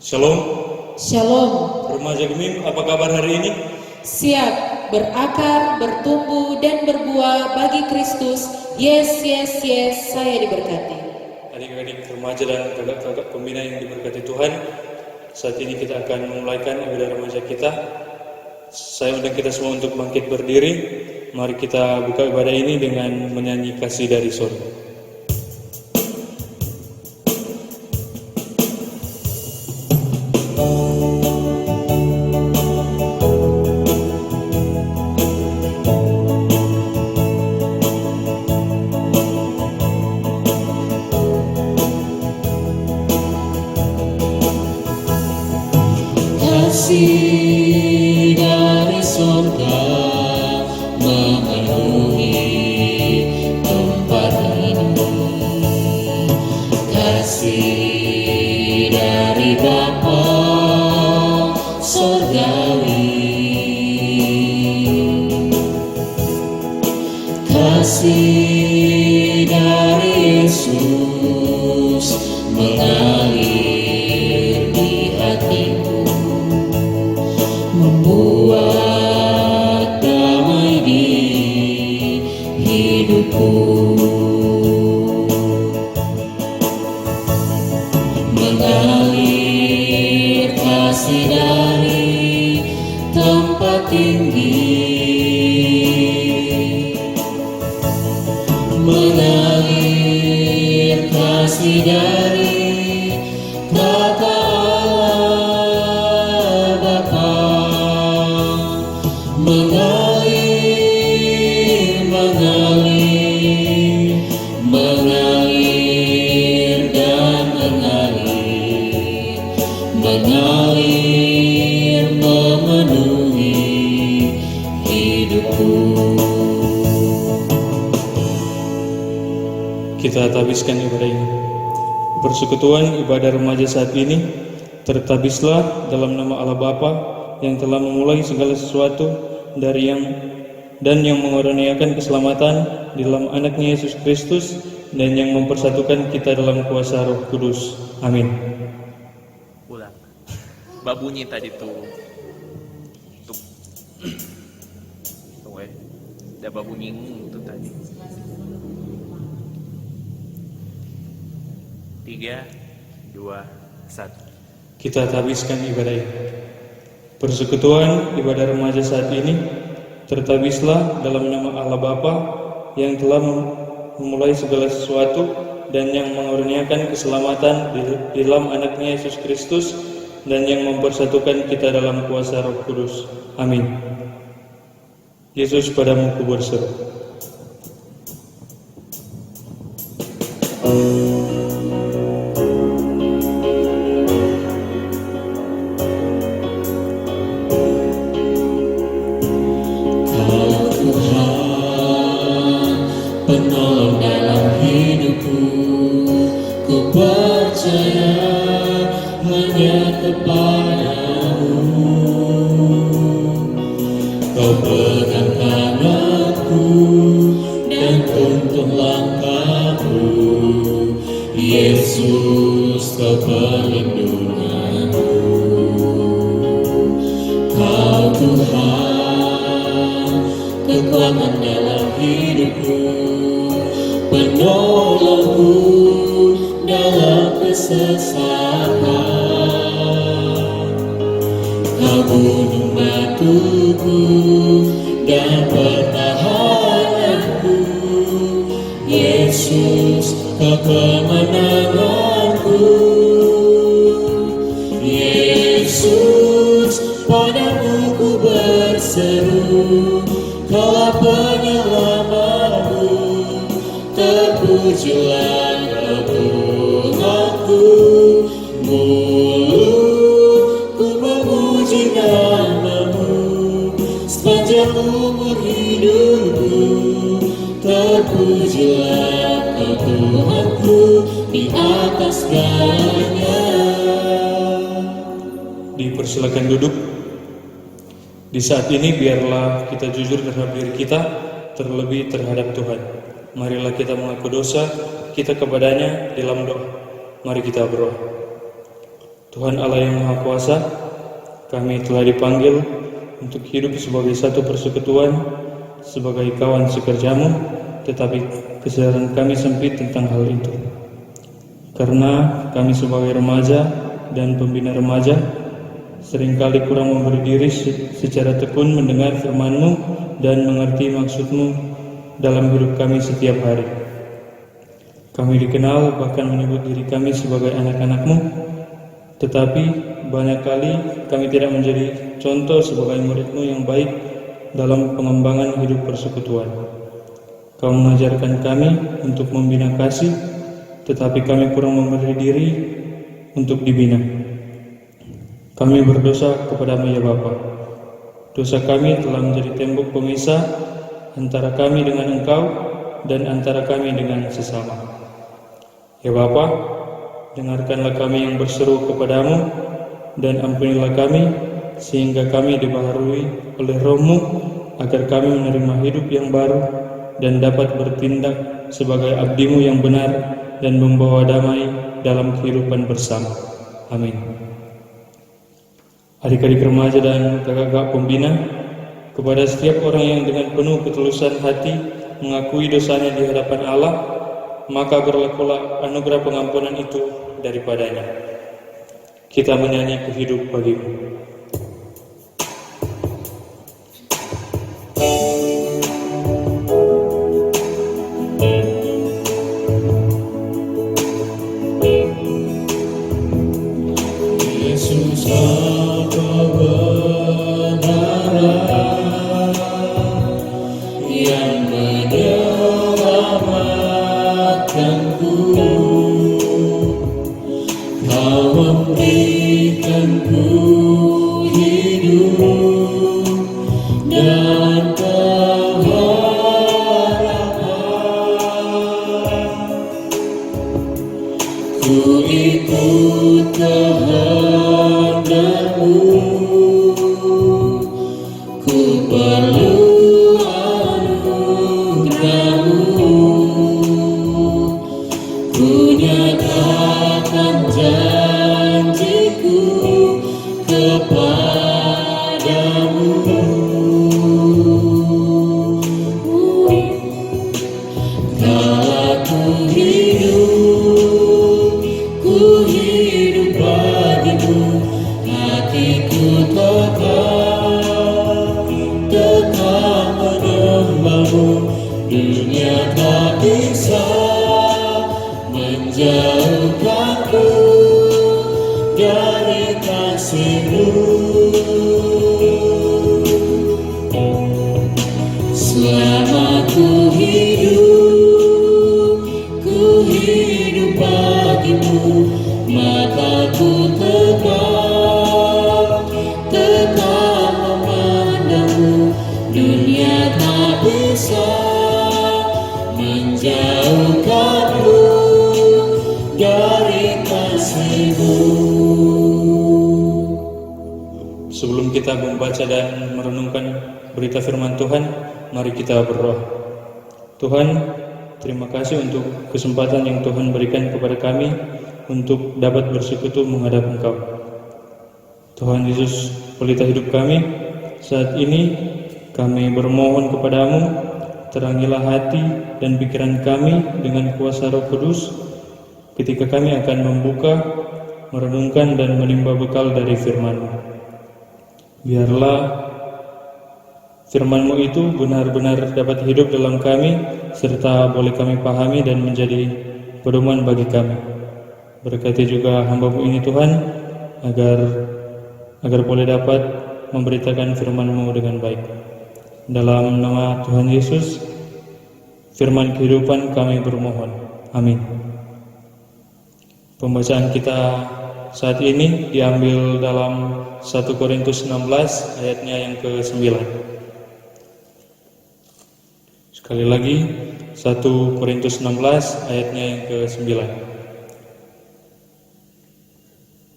Shalom. Shalom. Remaja Gemim, apa kabar hari ini? Siap berakar, bertumbuh, dan berbuah bagi Kristus. Yes, yes, yes, saya diberkati. Adik-adik remaja dan kakak-kakak pembina yang diberkati Tuhan, saat ini kita akan memulaikan ibadah remaja kita. Saya undang kita semua untuk bangkit berdiri. Mari kita buka ibadah ini dengan menyanyi Kasih dari Sorga. Kasih dari surga memenuhi tempat ini. Kasih dari Bapa surgawi. Kasih dari Yesus mengalir di hatiku, membuat damai di hidupku. Mengalir kasih dari tempat tinggi, mengalir kasih dari kata Allah Bapa. Mengalir, mengalir, mengalir dan mengalir, mengalir memenuhi hidupku. Kita tabiskan ibadah ini. Persekutuan ibadah remaja saat ini tertabislah dalam nama Allah Bapa yang telah memulai segala sesuatu dari yang mengaruniakan keselamatan di dalam anaknya Yesus Kristus dan yang mempersatukan kita dalam kuasa Roh Kudus. Amin. Ulang. Mbak bunyi tadi tuh. Tunggu ya. Ada mbak bunyi tuh tadi. 3, 2, 1. Kita tabiskan ibadah ini. Persekutuan ibadah remaja saat ini tertabislah dalam nama Allah Bapa yang telah memulai segala sesuatu dan yang mengaruniakan keselamatan di dalam anaknya Yesus Kristus dan yang mempersatukan kita dalam kuasa Roh Kudus. Amin. Yesus padamu ku berseru. Penolong dalam hidupku, ku percaya hanya kepadamu. Kau pegang tanganku dan tuntun langkahku, Yesus kau perlindunganku. Kau Tuhan, kekuatan dalam hidupku, penolongku dalam kesesatan. Kau gunung batuku dan pertahananku, Yesus kau kemenanganku. Yesus padamu ku berseru, Kaulah penyelamatku, terpujilah Kau Tuhanku. Mulutku memuji nama-Mu sepanjang umur hidupku, terpujilah Kau Tuhanku di atas segalanya. Dipersilakan duduk. Di saat ini biarlah kita jujur terhadap diri kita, terlebih terhadap Tuhan. Marilah kita mengaku dosa kita kepadanya dalam doa. Mari kita berdoa. Tuhan Allah yang Maha Kuasa, kami telah dipanggil untuk hidup sebagai satu persekutuan, sebagai kawan sekerjamu, tetapi kesadaran kami sempit tentang hal itu. Karena kami sebagai remaja dan pembina remaja seringkali kurang memberi diri secara tekun mendengar firman-Mu dan mengerti maksud-Mu dalam hidup kami setiap hari. Kami dikenal bahkan menyebut diri kami sebagai anak-anak-Mu, tetapi banyak kali kami tidak menjadi contoh sebagai murid-Mu yang baik dalam pengembangan hidup persekutuan. Kau mengajarkan kami untuk membina kasih, tetapi kami kurang memberi diri untuk dibina. Kami berdosa kepadamu ya Bapa. Dosa kami telah menjadi tembok pemisah antara kami dengan Engkau dan antara kami dengan sesama. Ya Bapa, dengarkanlah kami yang berseru kepadamu dan ampunilah kami sehingga kami dibaharui oleh Roh-Mu agar kami menerima hidup yang baru dan dapat bertindak sebagai abdi-Mu yang benar dan membawa damai dalam kehidupan bersama. Amin. Adik-adik remaja dan kakak-kakak pembina, kepada setiap orang yang dengan penuh ketulusan hati mengakui dosanya di hadapan Allah, maka berlakulah anugerah pengampunan itu daripadanya. Kita menyanyi Ku hidup bagimu. Yesus apa kebenaran yang menyelamatkanku. Kau memberikanku hidup dan pengharapan. Ku ikut kehendak-Mu, ku perlu anugerah-Mu. Ku nyatakan janjiku kepadamu. Kalau ku hidup bagimu, hatiku tetap menyembah-Mu. Dunia tak bisa menjauhkanku dari kasih-Mu. Selama ku hidup bagimu, mataku tetap memandang-Mu. Dunia tak bisa menjauhkanku dari kasih-Mu. Sebelum kita membaca dan merenungkan berita firman Tuhan, mari kita berdoa. Tuhan, terima kasih untuk kesempatan yang Tuhan berikan kepada kami untuk dapat bersekutu menghadap Engkau. Tuhan Yesus, pelita hidup kami, saat ini kami bermohon kepadamu, terangilah hati dan pikiran kami dengan kuasa Roh Kudus ketika kami akan membuka, merenungkan dan menimba bekal dari firman-Mu. Biarlah firman-Mu itu benar-benar dapat hidup dalam kami, serta boleh kami pahami dan menjadi pedoman bagi kami. Berkati juga hamba-Mu ini Tuhan, agar boleh dapat memberitakan firman-Mu dengan baik. Dalam nama Tuhan Yesus, firman kehidupan kami bermohon. Amin. Pembacaan kita saat ini diambil dalam 1 Korintus 16 ayatnya yang ke-9. Sekali lagi 1 Korintus 16 ayatnya yang ke-9.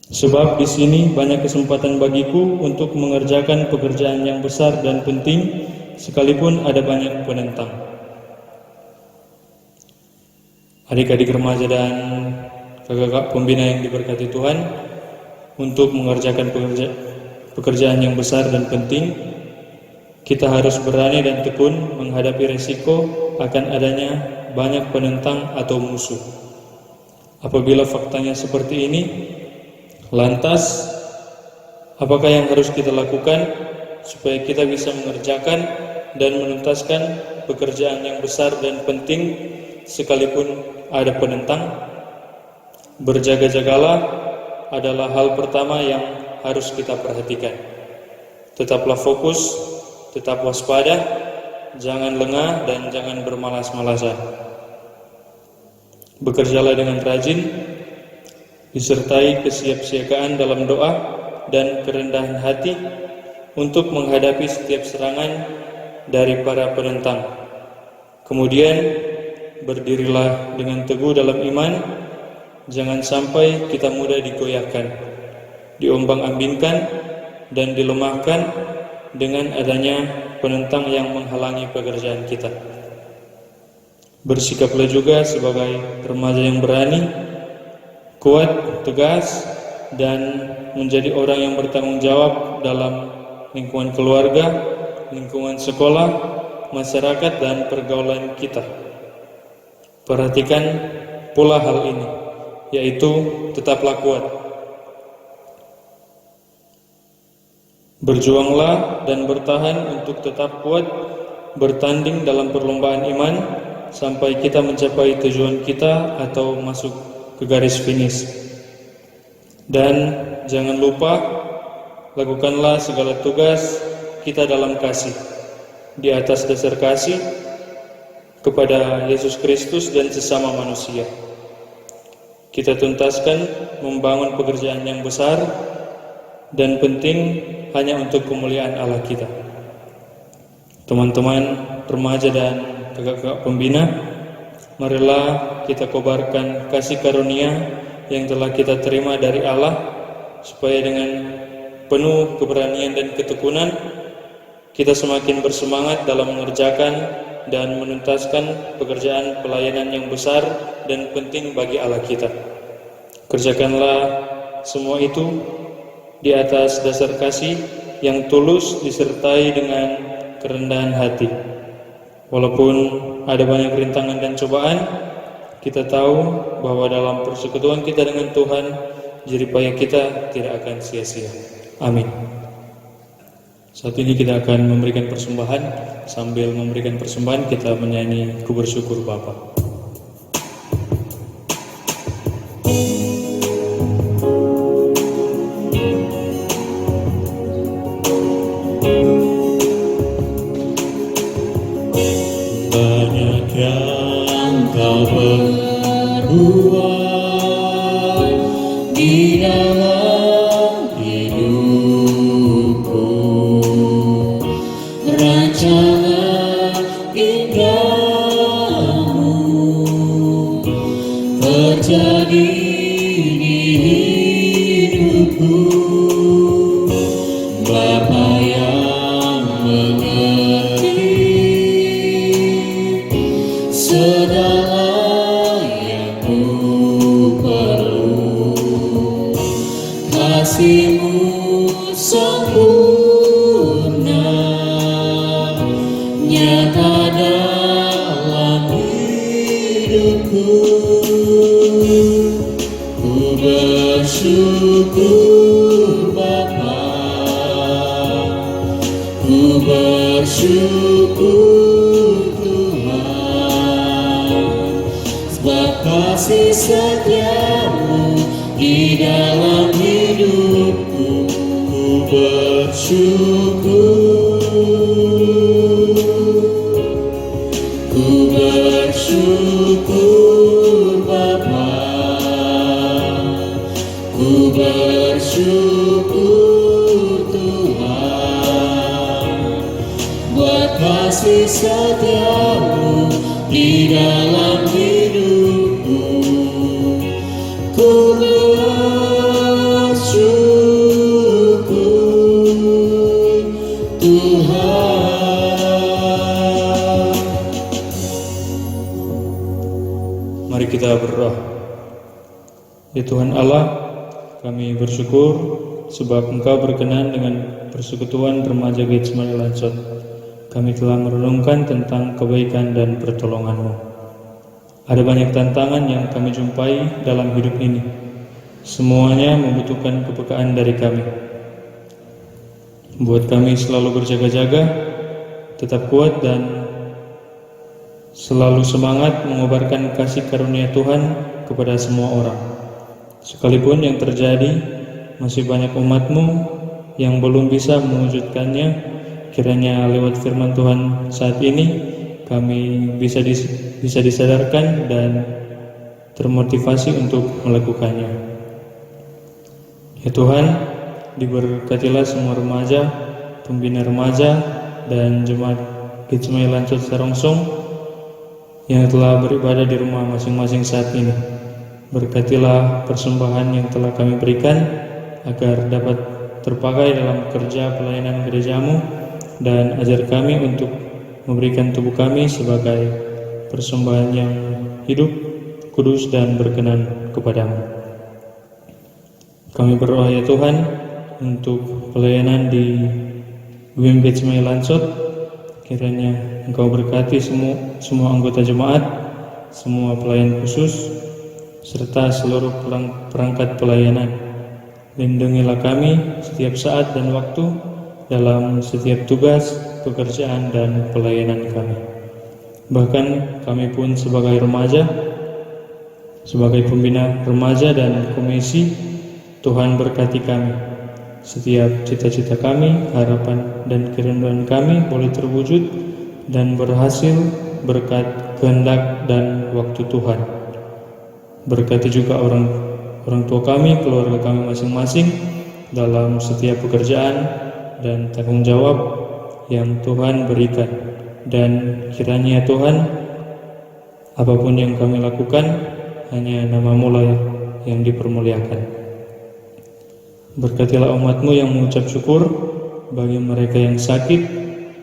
Sebab di sini banyak kesempatan bagiku untuk mengerjakan pekerjaan yang besar dan penting, sekalipun ada banyak penentang. Adik-adik remaja dan kakak-kakak pembina yang diberkati Tuhan, untuk mengerjakan pekerjaan yang besar dan penting, kita harus berani dan tekun menghadapi resiko akan adanya banyak penentang atau musuh. Apabila faktanya seperti ini, lantas apakah yang harus kita lakukan supaya kita bisa mengerjakan dan menuntaskan pekerjaan yang besar dan penting sekalipun ada penentang? Berjaga-jagalah adalah hal pertama yang harus kita perhatikan. Tetaplah fokus, tetap waspada, jangan lengah dan jangan bermalas-malasan. Bekerjalah dengan rajin, disertai kesiapsiagaan dalam doa dan kerendahan hati untuk menghadapi setiap serangan dari para penentang. Kemudian berdirilah dengan teguh dalam iman, jangan sampai kita mudah digoyahkan, diombang-ambingkan dan dilemahkan dengan adanya penentang yang menghalangi pekerjaan kita. Bersikaplah juga sebagai remaja yang berani, kuat, tegas, dan menjadi orang yang bertanggung jawab dalam lingkungan keluarga, lingkungan sekolah, masyarakat, dan pergaulan kita. Perhatikan pula hal ini, yaitu tetaplah kuat. Berjuanglah dan bertahan untuk tetap kuat, bertanding dalam perlombaan iman sampai kita mencapai tujuan kita atau masuk ke garis finish. Dan jangan lupa, lakukanlah segala tugas kita dalam kasih, di atas dasar kasih kepada Yesus Kristus dan sesama manusia. Kita tuntaskan membangun pekerjaan yang besar dan penting hanya untuk kemuliaan Allah kita. Teman-teman remaja dan kakak-kakak pembina, marilah kita kobarkan kasih karunia yang telah kita terima dari Allah, supaya dengan penuh keberanian dan ketekunan kita semakin bersemangat dalam mengerjakan dan menuntaskan pekerjaan pelayanan yang besar dan penting bagi Allah kita. Kerjakanlah semua itu di atas dasar kasih yang tulus disertai dengan kerendahan hati. Walaupun ada banyak rintangan dan cobaan, kita tahu bahwa dalam persekutuan kita dengan Tuhan, jerih payah kita tidak akan sia-sia. Amin. Saat ini kita akan memberikan persembahan. Sambil memberikan persembahan, kita menyanyi Ku Bersyukur Bapa. Banyak yang kau perbuat di dalam hidupku, rencana indahmu terjadi di hidupku. Bapa yang mengerti segala yang ku perlu, kasih-Mu sempurna nyata dalam hidupku. Ku bersyukur Bapa, ku bersyukur Tuhan, sebab kasih setia-Mu di dalam hidupku. Ku bersyukur, ku bersyukur Bapa, ku bersyukur Tuhan, buat kasih setia-Mu di dalam hidupku. Ku bersyukur Tuhan. Mari kita berdoa. Ya Tuhan Allah, kami bersyukur sebab Engkau berkenan dengan persekutuan remaja Getsemani Lansot. Kami telah merenungkan tentang kebaikan dan pertolongan-Mu. Ada banyak tantangan yang kami jumpai dalam hidup ini. Semuanya membutuhkan kepekaan dari kami. Buat kami selalu berjaga-jaga, tetap kuat dan selalu semangat mengobarkan kasih karunia Tuhan kepada semua orang. Sekalipun yang terjadi, masih banyak umat-Mu yang belum bisa mewujudkannya. Kiranya lewat firman Tuhan saat ini kami bisa disadarkan dan termotivasi untuk melakukannya. Ya Tuhan, diberkatilah semua remaja, pembina remaja, dan jemaat Getsemani Lansot Sarongsong yang telah beribadah di rumah masing-masing saat ini. Berkatilah persembahan yang telah kami berikan agar dapat terpakai dalam kerja pelayanan gereja-Mu, dan ajar kami untuk memberikan tubuh kami sebagai persembahan yang hidup, kudus, dan berkenan kepadamu. Kami berdoa ya Tuhan untuk pelayanan di UIM Getsemani Lansot. Kiranya Engkau berkati semua anggota jemaat, semua pelayan khusus, serta seluruh perangkat pelayanan. Lindungilah kami setiap saat dan waktu dalam setiap tugas, pekerjaan, dan pelayanan kami. Bahkan kami pun sebagai remaja, sebagai pembina remaja dan komisi, Tuhan berkati kami. Setiap cita-cita kami, harapan, dan kerinduan kami boleh terwujud dan berhasil berkat kehendak dan waktu Tuhan. Berkati juga orang tua kami, keluarga kami masing-masing dalam setiap pekerjaan dan tanggung jawab yang Tuhan berikan. Dan kiranya Tuhan, apapun yang kami lakukan, hanya nama-Mu lah yang dipermuliakan. Berkatilah umat-Mu yang mengucap syukur. Bagi mereka yang sakit,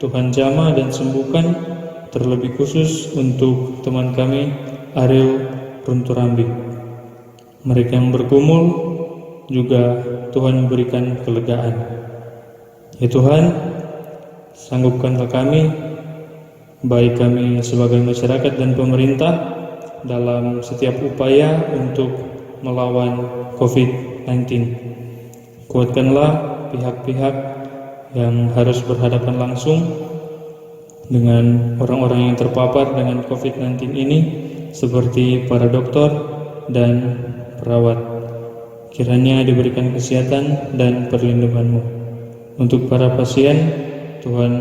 Tuhan jamah dan sembuhkan. Terlebih khusus untuk teman kami Ariel Runturambi. Mereka yang bergumul juga Tuhan memberikan kelegaan. Ya Tuhan, sanggupkanlah kami, baik kami sebagai masyarakat dan pemerintah, dalam setiap upaya untuk melawan COVID-19. Kuatkanlah pihak-pihak yang harus berhadapan langsung dengan orang-orang yang terpapar dengan COVID-19 ini, seperti para dokter dan perawat. Kiranya diberikan kesehatan dan perlindungan-Mu. Untuk para pasien, Tuhan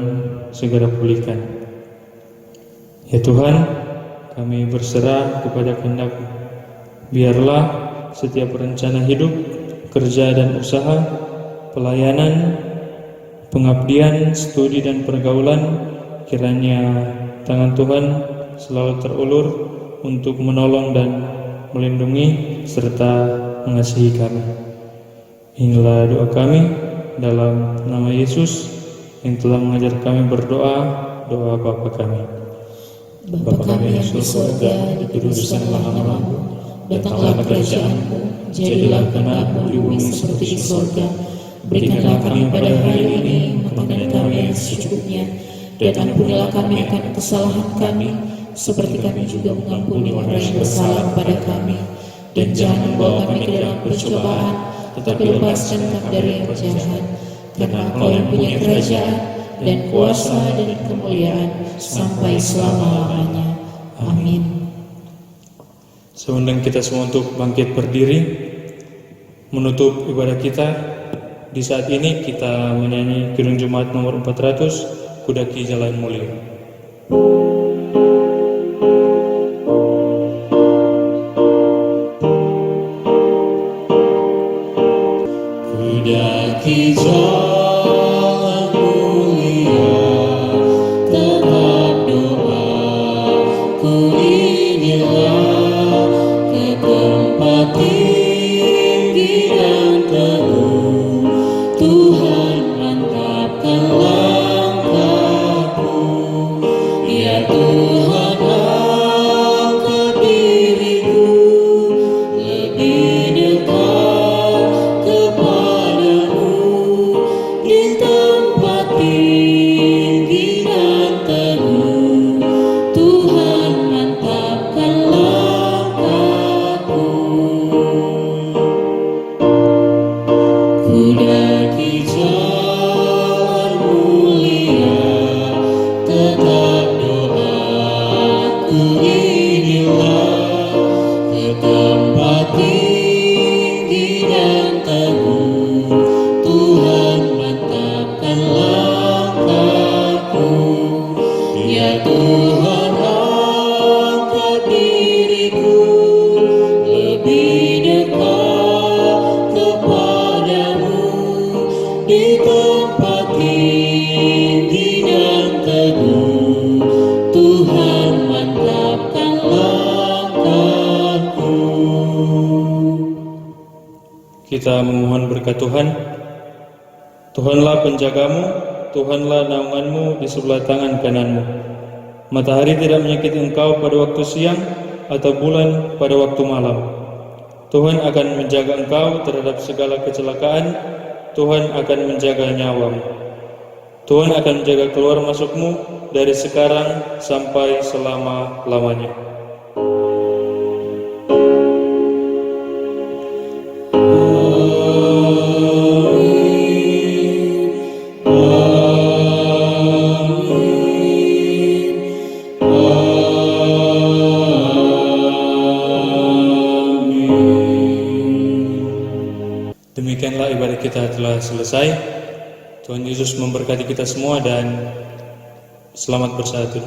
segera pulihkan. Ya Tuhan, kami berserah kepada kehendak-Mu. Biarlah setiap rencana hidup, kerja dan usaha, pelayanan, pengabdian, studi dan pergaulan, kiranya tangan Tuhan selalu terulur untuk menolong dan melindungi serta mengasihi kami. Inilah doa kami dalam nama Yesus yang telah mengajar kami berdoa, doa Bapa kami. Bapa kami yang di surga, dikuduskanlah nama-Mu, datanglah kerajaan-Mu, jadilah kehendak-Mu di bumi seperti di surga. Berikanlah kami pada hari ini makanan kami yang secukupnya, dan ampunilah kami akan kesalahan kami, seperti kami juga mengampuni orang yang bersalah kepada kami. Dan jangan membawa kami ke dalam percobaan, tetapi lepaskan kami dari yang jahat. Karena Engkau yang punya kerajaan dan kuasa dan kemuliaan sampai selama-lamanya. Amin. Seundang kita semua untuk bangkit berdiri, menutup ibadah kita. Di saat ini kita menyanyi Kidung Jemaat nomor 400, Kudaki Jalan Mulia. Kudaki jalan mulia, tetap doaku inilah, ke tempat tinggi dan teguh, Tuhan mantapkan langkahku. Ya Tuhan, angkat diriku lebih dekat di tempat tinggi dan teguh. Tuhan mantapkan langkahku. Kita memohon berkat Tuhan. Tuhanlah penjagamu, Tuhanlah naunganmu di sebelah tangan kananmu. Matahari tidak menyakiti engkau pada waktu siang, atau bulan pada waktu malam. Tuhan akan menjaga engkau terhadap segala kecelakaan. Tuhan akan menjaga nyawamu. Tuhan akan menjaga keluar masukmu dari sekarang sampai selama-lamanya. Demikianlah ibadah kita telah selesai. Tuhan Yesus memberkati kita semua dan selamat bersatu.